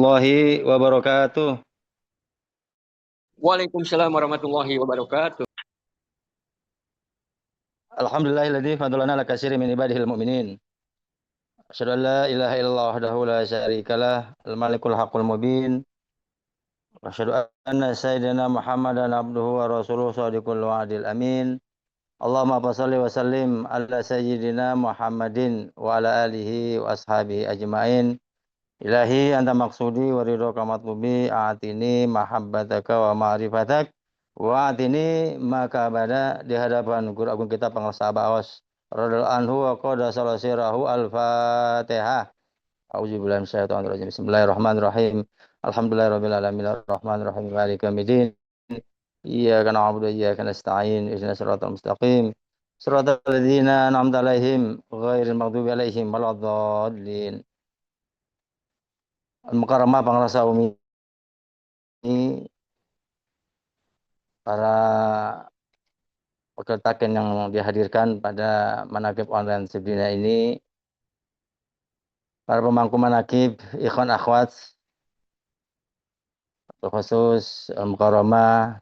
warahmatullahi wabarakatuh. Waalaikumsalam warahmatullahi wabarakatuh. Alhamdulillahilladzi fadlana ala katsirin min ibadihil mu'minin. Asyhadu an la ilaha illallah wahdahu la syarikalah, al-malikul haqqul mubin. Asyhadu anna sayyidina Muhammadan abduhu wa rasuluhu shadiqul wa'dil amin. Allahumma shalli wa sallim ala sayyidina Muhammadin wa ala alihi wa ashabihi ajmain. Ilahi anta maksudi wa ridhoka matlubi atini mahabbataka wa ma'rifatak wa atini maka bada di hadapan guru agung kita pengusaha Baos radhiyallahu anhu wa qada salasirahu al-Fatihah. Auzubillahi minasyaitonir rajim. Bismillahirrahmanirrahim. Alhamdulillahirabbil alamin arrahmanir rahim maliki yaumiddin. Iyyaka na'budu wa iyyaka nasta'in. Ihdinas siratal mustaqim. Siratal ladzina an'amta 'alaihim ghairil maghdubi 'alaihim waladdallin. Al-Mukarramah Pangrasa Umi, para wakil taken yang dihadirkan pada manaqib online sedunia ini, para pemangku manaqib, ikhwan akhwat, khusus Al-Mukarramah,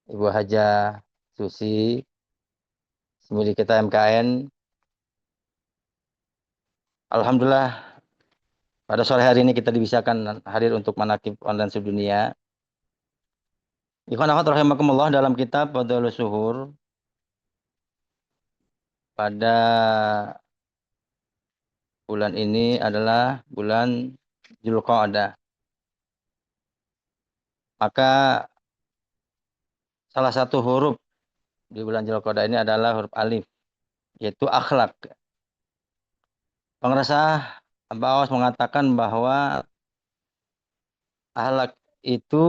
Ibu Hajah Susi, milik kita MKN. Alhamdulillah, pada sore hari ini kita dibisakan hadir untuk manaqib online sedunia. Ikhwan akhwat rahimakumullah, dalam kitab Fadhalus Suhur pada bulan ini adalah bulan Dzulqa'dah. Maka salah satu huruf di bulan Dzulqa'dah ini adalah huruf alif, yaitu akhlak. Pengrasah Baos mengatakan bahwa akhlak itu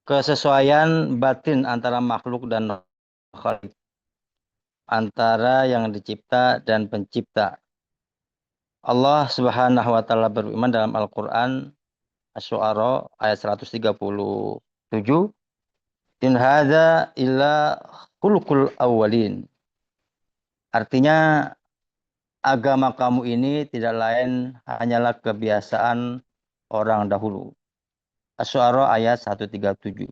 kesesuaian batin antara makhluk dan khalik, antara yang dicipta dan pencipta. Allah Subhanahu wa taala berfirman dalam Al-Qur'an Asy-Syu'ara ayat 137, "In hadza illa khuluqul awwalin." Artinya, agama kamu ini tidak lain hanyalah kebiasaan orang dahulu. Asy-Syu'ara ayat 137.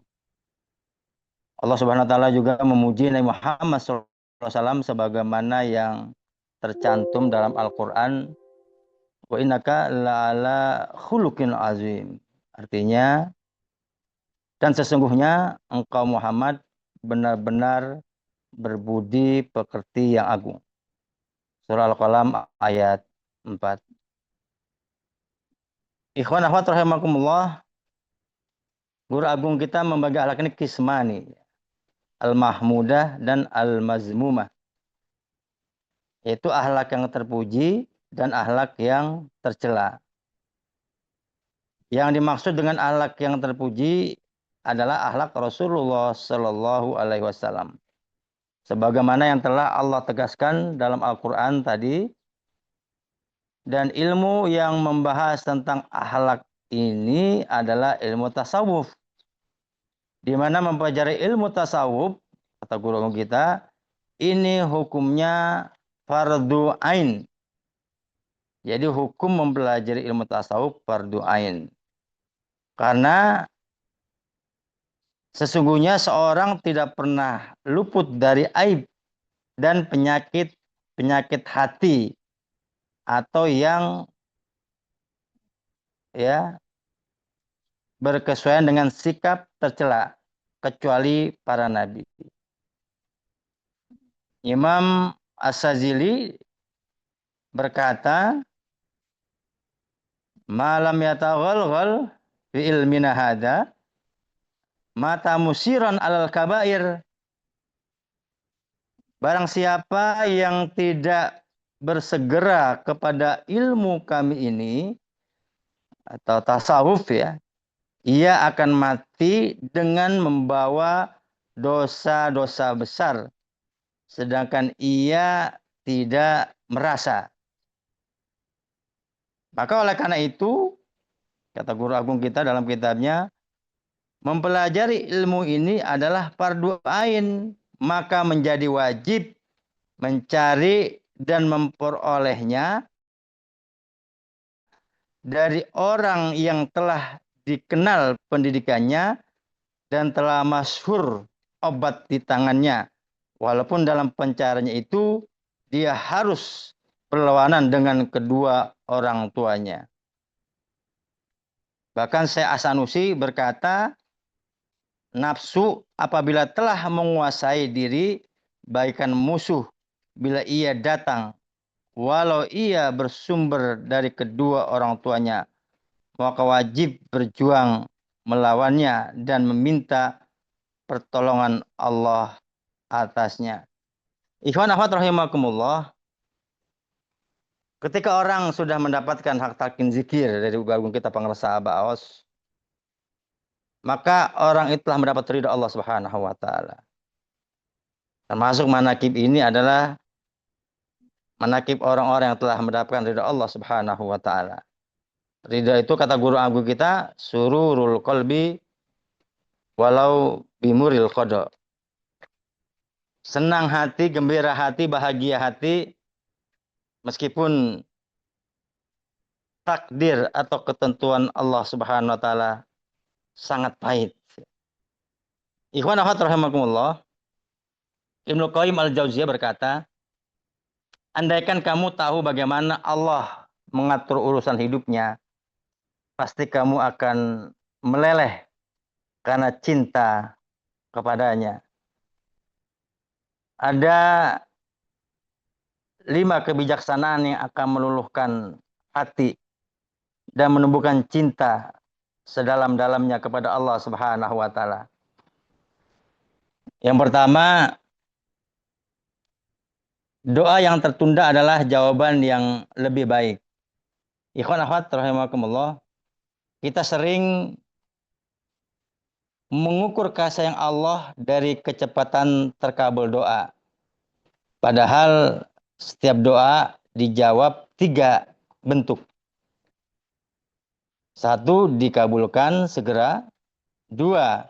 Allah Subhanahu wa taala juga memuji Nabi Muhammad SAW sebagaimana yang tercantum dalam Al-Qur'an, "Wa innaka la'ala khuluqin azim." Artinya, dan sesungguhnya engkau Muhammad benar-benar berbudi pekerti yang agung. Surah Al-Qalam ayat 4. Ikhwan akhwat rahimakumullah, guru agung kita membagi akhlak ini kismani, al-mahmudah dan al-mazmumah. Yaitu akhlak yang terpuji dan akhlak yang tercela. Yang dimaksud dengan akhlak yang terpuji adalah akhlak Rasulullah Sallallahu Alaihi Wasallam. Sebagaimana yang telah Allah tegaskan dalam Al-Quran tadi. Dan ilmu yang membahas tentang akhlak ini adalah ilmu tasawuf. Di mana mempelajari ilmu tasawuf, kata guru kita, ini hukumnya fardu ain. Jadi hukum mempelajari ilmu tasawuf fardu ain. Karena sesungguhnya seorang tidak pernah luput dari aib dan penyakit hati atau yang berkesesuaian dengan sikap tercela kecuali para nabi. Imam As-Sazili berkata, "Malam yataghalghal fi ilmina hada mata musiran alal kabair." Barang siapa yang tidak bersegera kepada ilmu kami ini atau tasawuf ia akan mati dengan membawa dosa-dosa besar, sedangkan ia tidak merasa. Maka oleh karena itu, kata guru agung kita dalam kitabnya, mempelajari ilmu ini adalah fardu ain, maka menjadi wajib mencari dan memperolehnya dari orang yang telah dikenal pendidikannya dan telah masyhur obat di tangannya. Walaupun dalam pencariannya itu dia harus berlawanan dengan kedua orang tuanya. Bahkan Syekh As-Sanusi berkata, nafsu apabila telah menguasai diri, bagaikan musuh bila ia datang, walau ia bersumber dari kedua orang tuanya, maka wajib berjuang melawannya dan meminta pertolongan Allah atasnya. Ikhwan akhwat rahimakumullah, ketika orang sudah mendapatkan hak talqin zikir dari guru kita pengrasa Aba Aos, maka orang itu telah mendapat ridha Allah Subhanahu wa taala. Termasuk manakib ini adalah manakib orang-orang yang telah mendapatkan ridha Allah Subhanahu wa taala. Ridha itu kata guru agung kita sururul qalbi walau bimuril qada. Senang hati, gembira hati, bahagia hati meskipun takdir atau ketentuan Allah Subhanahu wa taala sangat pahit. Ikhwan akhwat rahimakumullah, Ibnu Qayyim Al-Jauziyah berkata, andaikan kamu tahu bagaimana Allah mengatur urusan hidupnya, pasti kamu akan meleleh karena cinta kepadanya. Ada 5 kebijaksanaan yang akan meluluhkan hati dan menumbuhkan cinta sedalam-dalamnya kepada Allah Subhanahu wa taala. Yang pertama, doa yang tertunda adalah jawaban yang lebih baik. Ikhwan akhwat rahimakumullah, kita sering mengukur kasih sayang Allah dari kecepatan terkabul doa. Padahal setiap doa dijawab 3 bentuk. 1, dikabulkan segera. 2,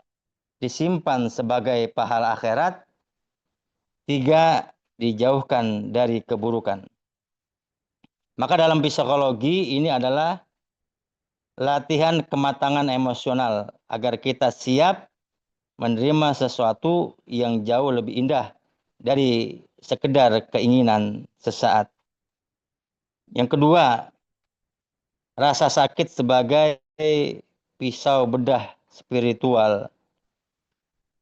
disimpan sebagai pahala akhirat. 3, dijauhkan dari keburukan. Maka dalam psikologi ini adalah latihan kematangan emosional agar kita siap menerima sesuatu yang jauh lebih indah dari sekedar keinginan sesaat. Yang kedua, rasa sakit sebagai pisau bedah spiritual.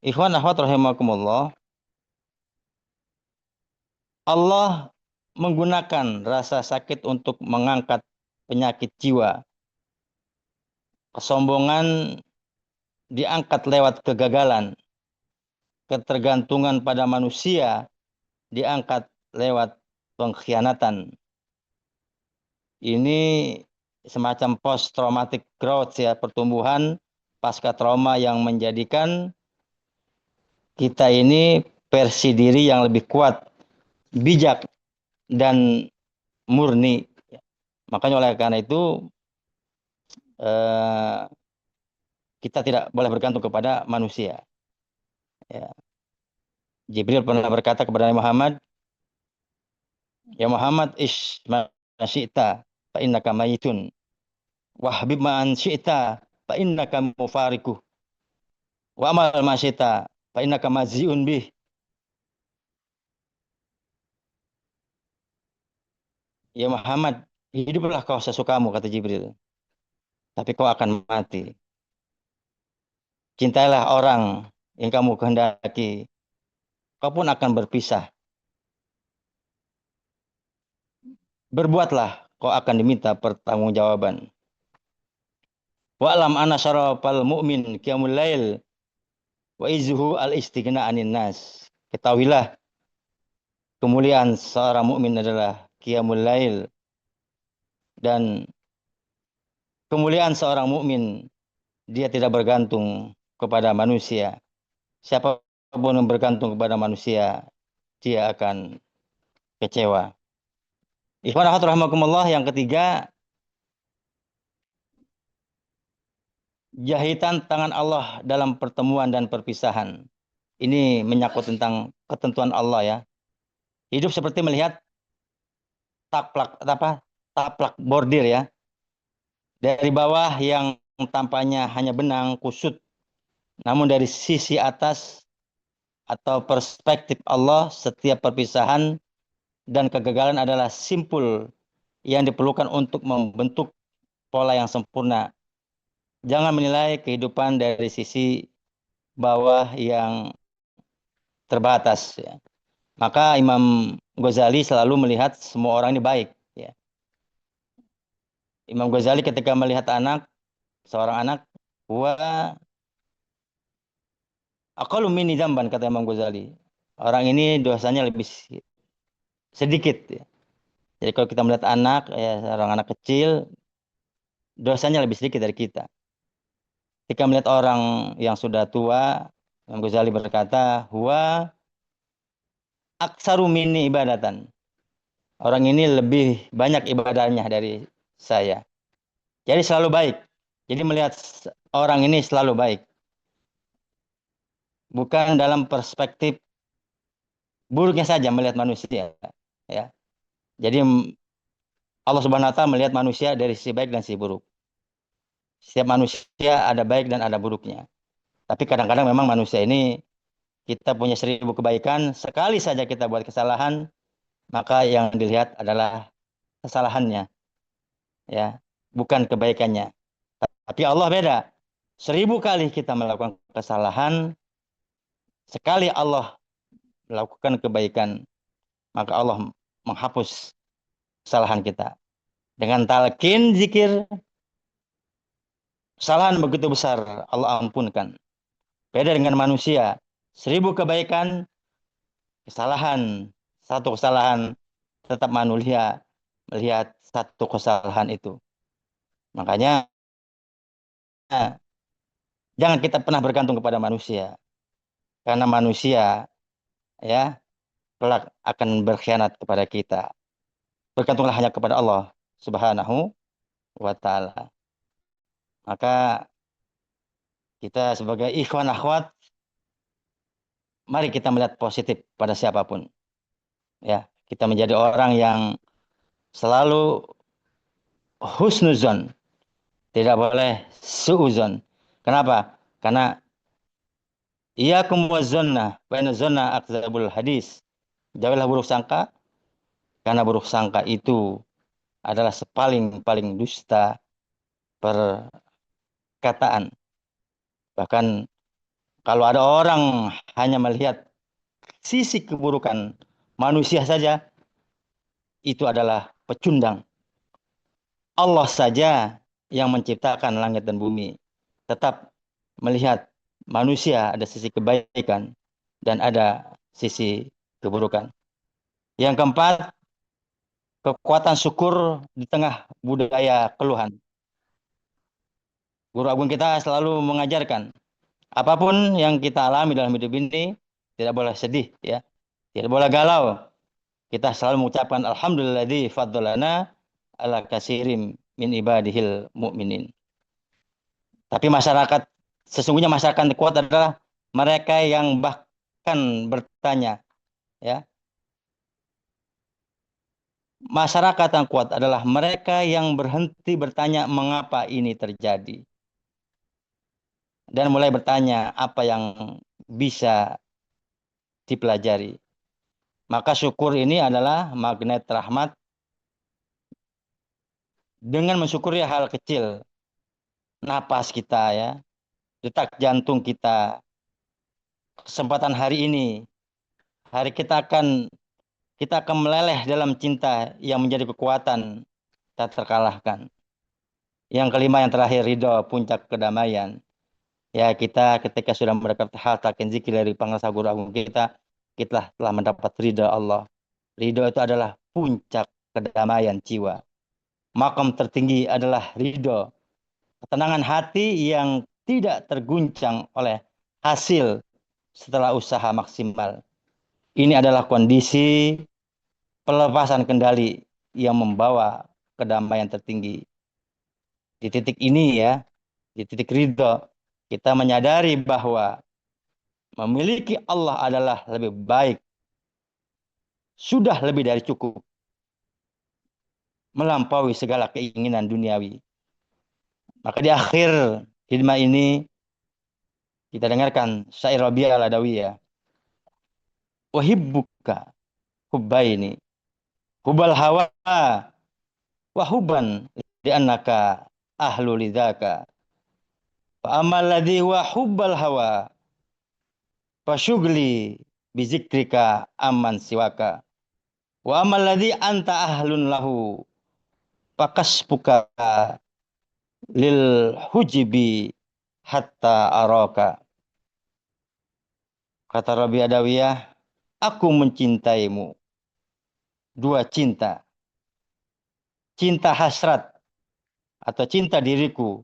Ikhwan akhwat rahimakumullah, Allah menggunakan rasa sakit untuk mengangkat penyakit jiwa. Kesombongan diangkat lewat kegagalan. Ketergantungan pada manusia diangkat lewat pengkhianatan. Ini semacam post traumatic growth ya, pertumbuhan pasca trauma yang menjadikan kita ini versi diri yang lebih kuat, bijak dan murni. Makanya oleh karena itu kita tidak boleh bergantung kepada manusia. Ya. Jibril pernah berkata kepada Nabi Muhammad, ya Muhammad, ish ma syi'ta fa innaka mayitun wa habib ma'an syi'ta fa innaka mufariquh wa amal ma syi'ta fa innaka mazi'un bih. Ya Muhammad, hiduplah kau sesukamu, kata Jibril, tapi kau akan mati. Cintailah orang yang kamu kehendaki, kau pun akan berpisah. Berbuatlah, kau akan diminta pertanggungjawaban. Wa'lam anna syarafal mu'min qiyamul lail wa izzuhu al-istighna 'anin nas. Ketahuilah, kemuliaan seorang mukmin adalah qiyamul lail, dan kemuliaan seorang mukmin dia tidak bergantung kepada manusia. Siapapun yang bergantung kepada manusia, dia akan kecewa. Ikhwan akhwat rahimakumullah, yang ketiga, jahitan tangan Allah dalam pertemuan dan perpisahan. Ini menyangkut tentang ketentuan Allah ya. Hidup seperti melihat taplak bordir ya. Dari bawah yang tampaknya hanya benang kusut, namun dari sisi atas atau perspektif Allah, setiap perpisahan dan kegagalan adalah simpul yang diperlukan untuk membentuk pola yang sempurna. Jangan menilai kehidupan dari sisi bawah yang terbatas. Ya. Maka Imam Ghazali selalu melihat semua orang ini baik. Ya. Imam Ghazali ketika melihat seorang anak, wa aqallu minni dzamban, kata Imam Ghazali. Orang ini dosanya lebih sedikit. Ya. Jadi kalau kita melihat anak, ya, seorang anak kecil, dosanya lebih sedikit dari kita. Ketika melihat orang yang sudah tua, Imam Ghazali berkata, huwa aksaru minni ibadatan. Orang ini lebih banyak ibadahnya dari saya. Jadi selalu baik. Jadi melihat orang ini selalu baik. Bukan dalam perspektif buruknya saja melihat manusia. Ya. Jadi Allah Subhanahu wa taala melihat manusia dari sisi baik dan sisi buruk. Setiap manusia ada baik dan ada buruknya. Tapi kadang-kadang memang manusia ini kita punya 1000 kebaikan, sekali saja kita buat kesalahan, maka yang dilihat adalah kesalahannya, ya, bukan kebaikannya. Tapi Allah beda. 1000 kali kita melakukan kesalahan, sekali Allah melakukan kebaikan, maka Allah menghapus kesalahan kita. Dengan talqin zikir, kesalahan begitu besar Allah ampunkan. Beda dengan manusia. 1000 kebaikan, kesalahan, satu kesalahan, tetap manusia melihat satu kesalahan itu. Makanya jangan kita pernah bergantung kepada manusia. Karena manusia, ya, kelak akan berkhianat kepada kita. Bergantunglah hanya kepada Allah Subhanahu wa taala. Maka kita sebagai ikhwan akhwat, mari kita melihat positif pada siapapun. Ya, kita menjadi orang yang selalu husnuzon, tidak boleh suuzon. Kenapa? Karena iyyakum wazonna, wa inna zonna akdzabul hadis. Jauhilah buruk sangka, karena buruk sangka itu adalah sepaling-paling dusta perkataan. Bahkan kalau ada orang hanya melihat sisi keburukan manusia saja, itu adalah pecundang. Allah saja yang menciptakan langit dan bumi tetap melihat manusia ada sisi kebaikan dan ada sisi keburukan. Yang keempat, kekuatan syukur di tengah budaya keluhan. Guru agung kita selalu mengajarkan, apapun yang kita alami dalam hidup ini, tidak boleh sedih, ya, tidak boleh galau. Kita selalu mengucapkan alhamdulilladzi faddalana ala kasirim min ibadihil mu'minin. Tapi sesungguhnya masyarakat yang kuat adalah mereka yang bahkan bertanya, ya. Masyarakat yang kuat adalah mereka yang berhenti bertanya mengapa ini terjadi. Dan mulai bertanya apa yang bisa dipelajari. Maka syukur ini adalah magnet rahmat. Dengan mensyukuri hal kecil, napas kita, ya, detak jantung kita, kesempatan hari ini, hari kita akan meleleh dalam cinta yang menjadi kekuatan tak terkalahkan. Yang kelima, yang terakhir, ridho, puncak kedamaian. Ya, kita ketika sudah mendapat hal takin zikir dari penguasa guru agung kita telah mendapat ridho Allah. Ridho itu adalah puncak kedamaian jiwa. Makam tertinggi adalah ridho, ketenangan hati yang tidak terguncang oleh hasil setelah usaha maksimal. Ini adalah kondisi pelepasan kendali yang membawa kedamaian tertinggi. Di titik ini, ya, di titik ridho, kita menyadari bahwa memiliki Allah adalah lebih baik, sudah lebih dari cukup, melampaui segala keinginan duniawi. Maka di akhir khidmah ini kita dengarkan syair Rabi'ah al-Adawiyah. Wahibbuka hubbaini hubbal hawa wa hubban li'annaka ahlu lidzaka. Fa amal ladzi huwa hubbal hawa fa syughli bi zikrika amman siwaka. Wa amal ladzi anta ahlun lahu fa kasbuka lil hujibi hatta araka. Kata Rabi Adawiyah, aku mencintaimu. Dua cinta. Cinta hasrat atau cinta diriku.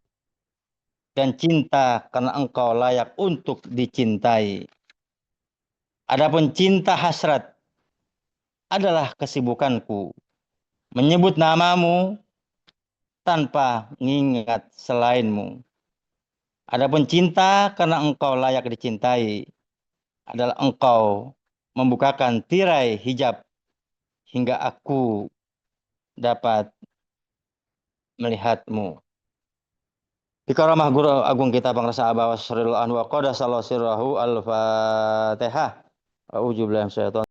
Dan cinta karena engkau layak untuk dicintai. Adapun cinta hasrat adalah kesibukanku. Menyebut namamu tanpa mengingat selainmu. Adapun cinta karena engkau layak dicintai adalah engkau membukakan tirai hijab hingga aku dapat melihatmu. Di karamah guru agung kita Bangsa Abawas Sirul Anwa Qadasallahu sirrahu al-Fatihah. A'udzubillahi minasyaitonir